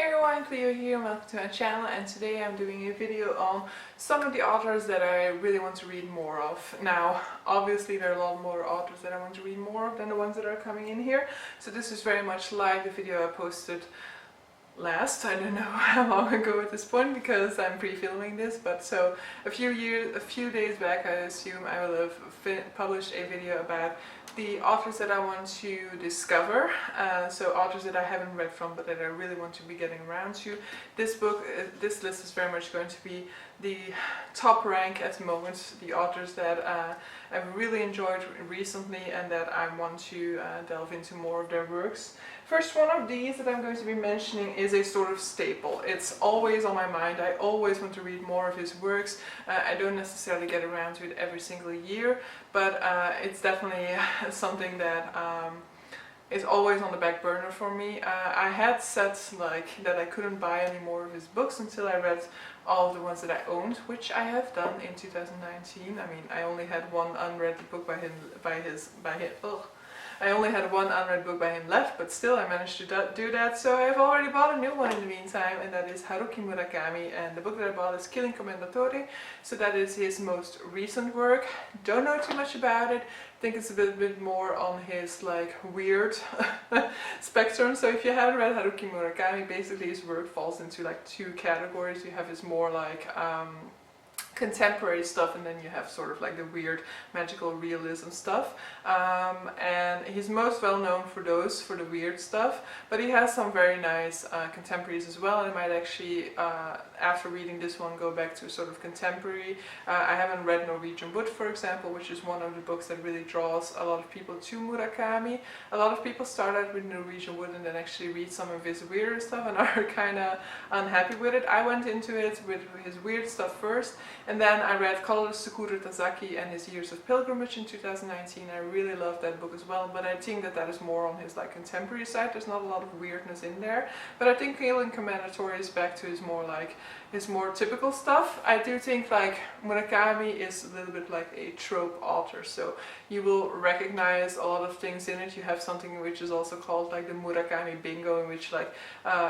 Hey everyone, Cleo here, welcome to my channel, and today I'm doing a video on some of the authors that I really want to read more of. Now, obviously there are a lot more authors that I want to read more of than the ones that are coming in here, so this is very much like the video I posted last, I don't know how long ago at this point because I'm pre-filming this, but so a few days back I assume I will have published a video about the authors that I want to discover, so authors that I haven't read from but that I really want to be getting around to. This list is very much going to be the top rank at the moment, the authors that I've really enjoyed recently and that I want to delve into more of their works. First one of these that I'm going to be mentioning is a sort of staple. It's always on my mind. I always want to read more of his works. I don't necessarily get around to it every single year, but it's definitely something that is always on the back burner for me. I had said that I couldn't buy any more of his books until I read all of the ones that I owned, which I have done in 2019. I mean, I only had one unread book I only had one unread book by him left, but still I managed to do that, so I've already bought a new one in the meantime, and that is Haruki Murakami, and the book that I bought is Killing Commendatore, so that is his most recent work. Don't know too much about it, think it's a bit more on his weird spectrum. So if you haven't read Haruki Murakami, basically his work falls into two categories. You have his more contemporary stuff, and then you have sort of the weird magical realism stuff, and he's most well known for the weird stuff, but he has some very nice contemporaries as well, and I might actually after reading this one go back to sort of contemporary. I haven't read Norwegian Wood, for example, which is one of the books that really draws a lot of people to Murakami. A lot of people start out with Norwegian Wood and then actually read some of his weirder stuff and are kind of unhappy with it. I went into it with his weird stuff first, and then I read Colorless Tsukuru Tazaki and his Years of Pilgrimage in 2019. I really loved that book as well, but I think that is more on his contemporary side. There's not a lot of weirdness in there, but I think Killing Commendatore is back to his more typical stuff. I do think Murakami is a little bit like a trope author, so you will recognize a lot of things in it. You have something which is also called the Murakami bingo, in which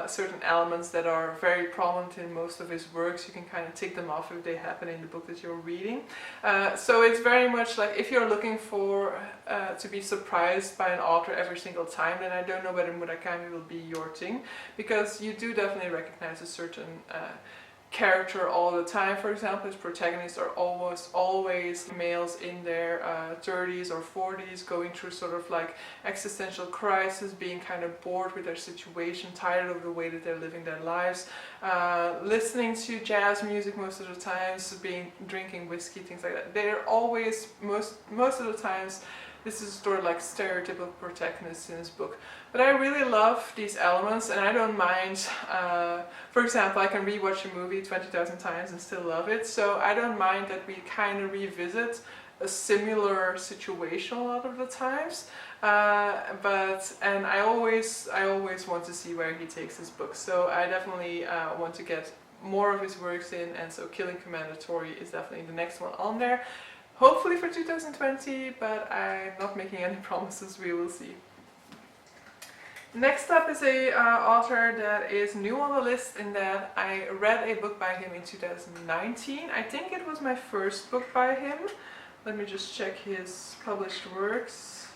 certain elements that are very prominent in most of his works, you can kind of tick them off if they happen in the book that you're reading. So it's very much if you're looking for to be surprised by an author every single time, then I don't know whether Murakami will be your thing, because you do definitely recognize a certain character all the time. For example, his protagonists are almost always males in their 30s or 40s, going through sort of existential crisis, being kind of bored with their situation, tired of the way that they're living their lives, listening to jazz music most of the times, drinking whiskey, things like that. They're always, most of the times, this is sort of stereotypical protagonists in this book. But I really love these elements, and I don't mind, for example, I can rewatch a movie 20,000 times and still love it, so I don't mind that we kind of revisit a similar situation a lot of the times, and I always want to see where he takes his book, so I definitely want to get more of his works in, and so Killing Commendatore is definitely the next one on there. Hopefully for 2020, but I'm not making any promises, we will see. Next up is a author that is new on the list, in that I read a book by him in 2019. I think it was my first book by him. Let me just check his published works.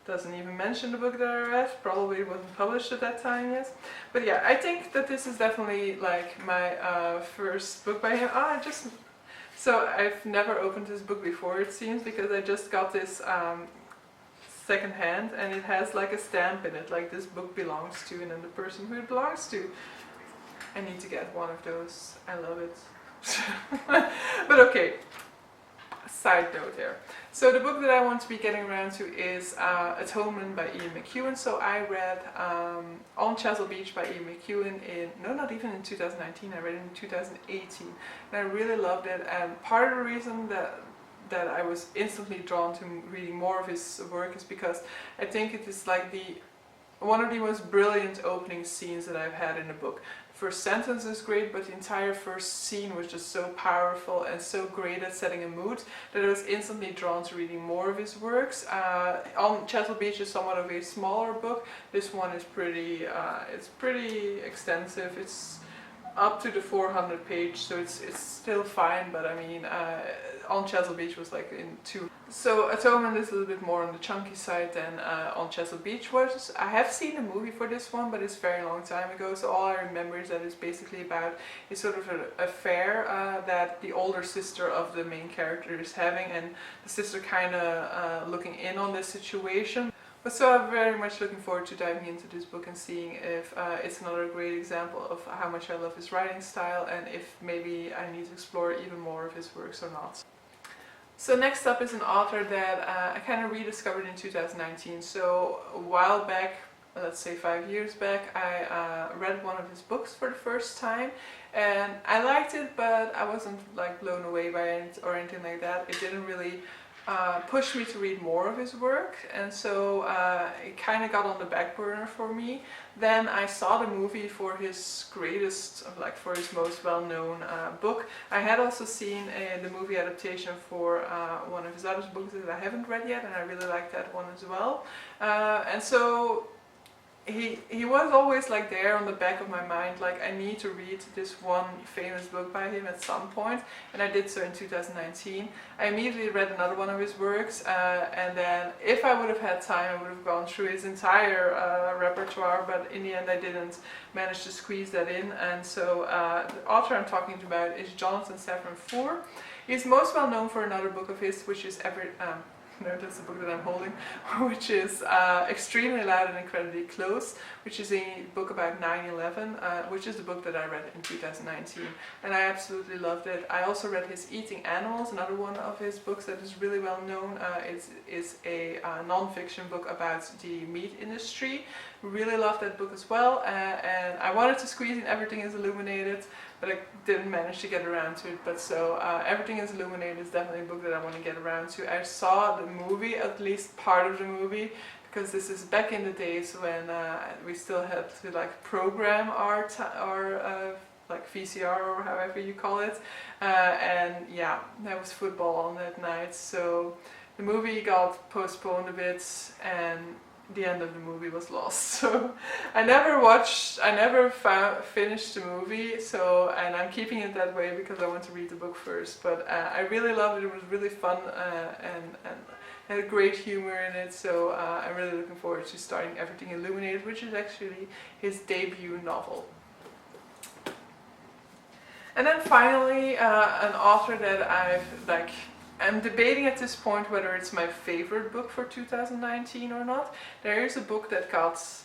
Doesn't even mention the book that I read, probably wasn't published at that time yet. But yeah, I think that this is definitely my first book by him. So I've never opened this book before, it seems, because I just got this second hand, and it has a stamp in it, this book belongs to, and then the person who it belongs to. I need to get one of those, I love it. But okay. Side note there. So the book that I want to be getting around to is Atonement by Ian McEwan. So I read On Chesil Beach by Ian McEwan not even in 2019, I read it in 2018. And I really loved it, and part of the reason that I was instantly drawn to reading more of his work is because I think it is one of the most brilliant opening scenes that I've had in a book. first sentence is great, but the entire first scene was just so powerful and so great at setting a mood that I was instantly drawn to reading more of his works. On Chesil Beach is somewhat of a smaller book. This one is it's pretty extensive. It's up to the 400 page, so it's still fine, but I mean, On Chesil Beach was like in 2. So Atonement is a little bit more on the chunky side than On Chesil Beach was. I have seen a movie for this one, but it's a very long time ago, so all I remember is that it's basically about a sort of an affair that the older sister of the main character is having, and the sister kind of looking in on this situation. But so I'm very much looking forward to diving into this book and seeing if it's another great example of how much I love his writing style, and if maybe I need to explore even more of his works or not. So next up is an author that I kind of rediscovered in 2019. So a while back, let's say 5 years back, I read one of his books for the first time, and I liked it, but I wasn't like blown away by it or anything like that. It didn't really pushed me to read more of his work, and so it kind of got on the back burner for me. Then I saw the movie for his greatest, like for his most well-known book. I had also seen the movie adaptation for one of his other books that I haven't read yet, and I really liked that one as well. And so he was always like there on the back of my mind, like I need to read this one famous book by him at some point, and I did so in 2019. I immediately read another one of his works, and then if I would have had time I would have gone through his entire repertoire, but in the end I didn't manage to squeeze that in. And so the author I'm talking about is Jonathan Safran Foer. He's most well known for another book of his, which is no, that's the book that I'm holding, which is Extremely Loud and Incredibly Close, which is a book about 9/11, which is the book that I read in 2019, and I absolutely loved it. I also read his Eating Animals, another one of his books that is really well known. It's a non-fiction book about the meat industry. Really loved that book as well, and I wanted to squeeze in Everything is Illuminated, but I didn't manage to get around to it. But so Everything is Illuminated is definitely a book that I want to get around to. I saw the movie, at least part of the movie, because this is back in the days when we still had to like program our like VCR or however you call it, and yeah, there was football on that night, so the movie got postponed a bit, and the end of the movie was lost. So I never finished the movie, so, and I'm keeping it that way because I want to read the book first. But I really loved it. It was really fun and had a great humor in it, so I'm really looking forward to starting Everything Illuminated, which is actually his debut novel. And then finally, an author that I'm debating at this point whether it's my favorite book for 2019 or not. There is a book that's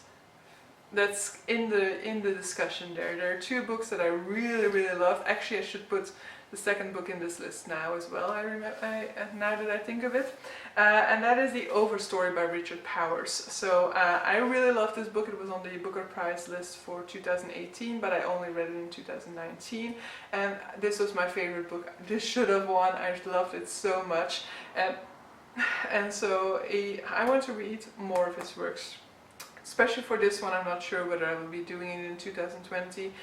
in the discussion there. There are two books that I really loved. Actually, I should put the second book in this list now as well, now that I think of it. And that is The Overstory by Richard Powers. So I really loved this book. It was on the Booker Prize list for 2018, but I only read it in 2019. And this was my favorite book. This should have won. I loved it so much. And so I want to read more of his works. Especially for this one, I'm not sure whether I will be doing it in 2020.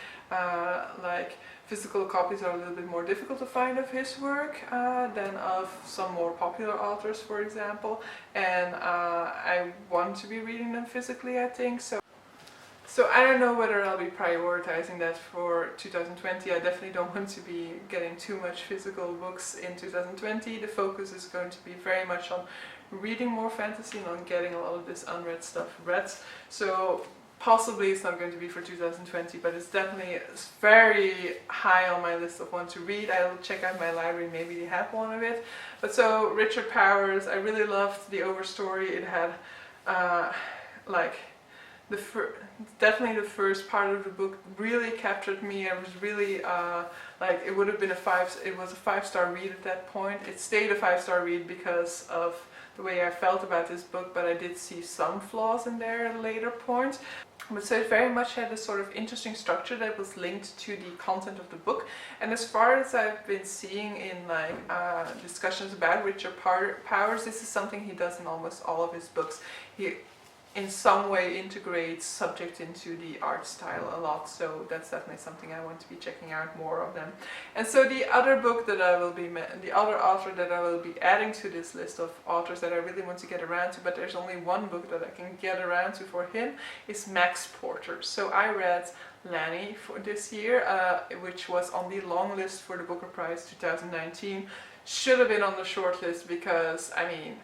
Like, physical copies are a little bit more difficult to find of his work than of some more popular authors, for example. And I want to be reading them physically, I think. So I don't know whether I'll be prioritizing that for 2020. I definitely don't want to be getting too much physical books in 2020. The focus is going to be very much on reading more fantasy and on getting a lot of this unread stuff read. So possibly it's not going to be for 2020, but it's definitely very high on my list of want to read. I'll check out my library, maybe they have one of it. But so Richard Powers, I really loved The Overstory. It had like definitely the first part of the book really captured me. I was really like, it would have been it was a 5-star read at that point. It stayed a 5-star read because of the way I felt about this book, but I did see some flaws in there at a later point. But so it very much had a sort of interesting structure that was linked to the content of the book. And as far as I've been seeing in like discussions about Richard Powers, this is something he does in almost all of his books. in some way integrates subject into the art style a lot, so that's definitely something I want to be checking out more of them. And so the other book that the other author that I will be adding to this list of authors that I really want to get around to, but there's only one book that I can get around to for him, is Max Porter. So I read Lanny for this year, which was on the long list for the Booker Prize 2019. Should have been on the short list because, I mean,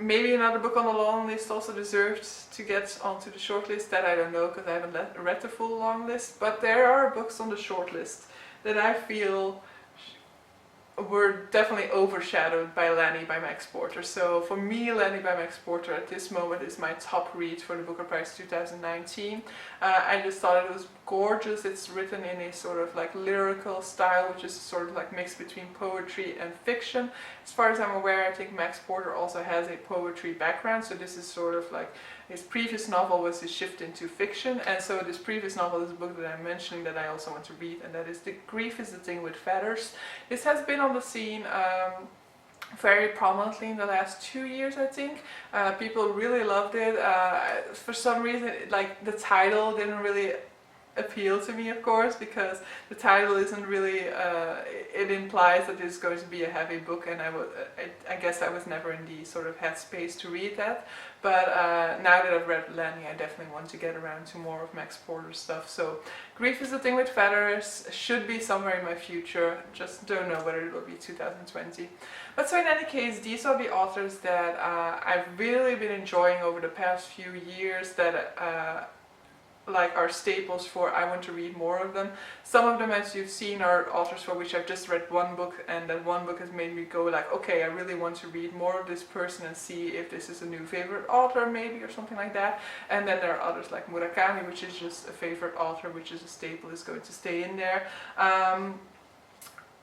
maybe another book on the long list also deserved to get onto the short list. That I don't know because I haven't read the full long list. But there are books on the short list that I feel were definitely overshadowed by Lanny by Max Porter. So for me, Lanny by Max Porter at this moment is my top read for the Booker Prize 2019. I just thought it was gorgeous. It's written in a sort of like lyrical style, which is sort of like mixed between poetry and fiction. As far as I'm aware, I think Max Porter also has a poetry background, so this is sort of like his previous novel was his shift into fiction, and so this previous novel is a book that I'm mentioning that I also want to read, and that is The Grief is the Thing with Feathers. This has been on the scene very prominently in the last 2 years, I think. People really loved it. For some reason, like the title didn't really appeal to me, of course, because the title isn't really, it implies that it's going to be a heavy book, and I guess I was never in the sort of headspace to read that. But now that I've read Lanny, I definitely want to get around to more of Max Porter's stuff. So Grief is the Thing with Feathers should be somewhere in my future, just don't know whether it will be 2020. But so in any case, these are the authors that I've really been enjoying over the past few years, that like are staples for I want to read more of them. Some of them, as you've seen, are authors for which I've just read one book, and that one book has made me go like, okay, I really want to read more of this person and see if this is a new favorite author maybe, or something like that. And then there are others like Murakami, which is just a favorite author, which is a staple, is going to stay in there.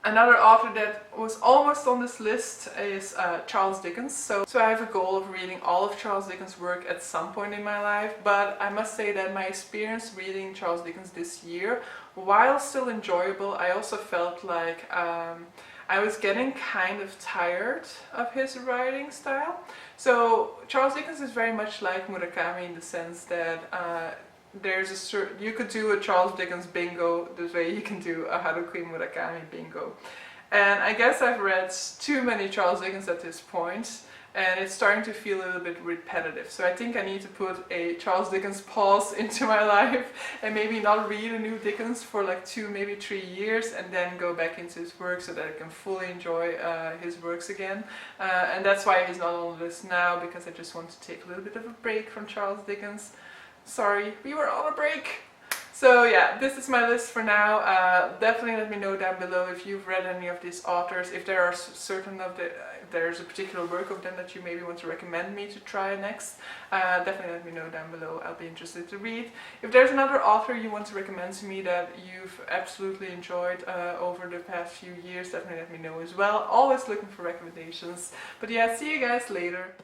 Another author that was almost on this list is Charles Dickens. So I have a goal of reading all of Charles Dickens' work at some point in my life, but I must say that my experience reading Charles Dickens this year, while still enjoyable, I also felt like I was getting kind of tired of his writing style. So Charles Dickens is very much like Murakami in the sense that there's a certain, you could do a Charles Dickens bingo the way you can do a Haruki Murakami bingo. And I guess I've read too many Charles Dickens at this point, and it's starting to feel a little bit repetitive. So I think I need to put a Charles Dickens pause into my life and maybe not read a new Dickens for like 2, maybe 3 years, and then go back into his work so that I can fully enjoy his works again. And that's why he's not on the list now, because I just want to take a little bit of a break from Charles Dickens. Sorry, we were on a break. So yeah, this is my list for now. Definitely let me know down below if you've read any of these authors, if there are certain of the, there's a particular work of them that you maybe want to recommend me to try next. Definitely let me know down below. I'll be interested to read. If there's another author you want to recommend to me that you've absolutely enjoyed over the past few years, definitely let me know as well. Always looking for recommendations. But yeah, see you guys later.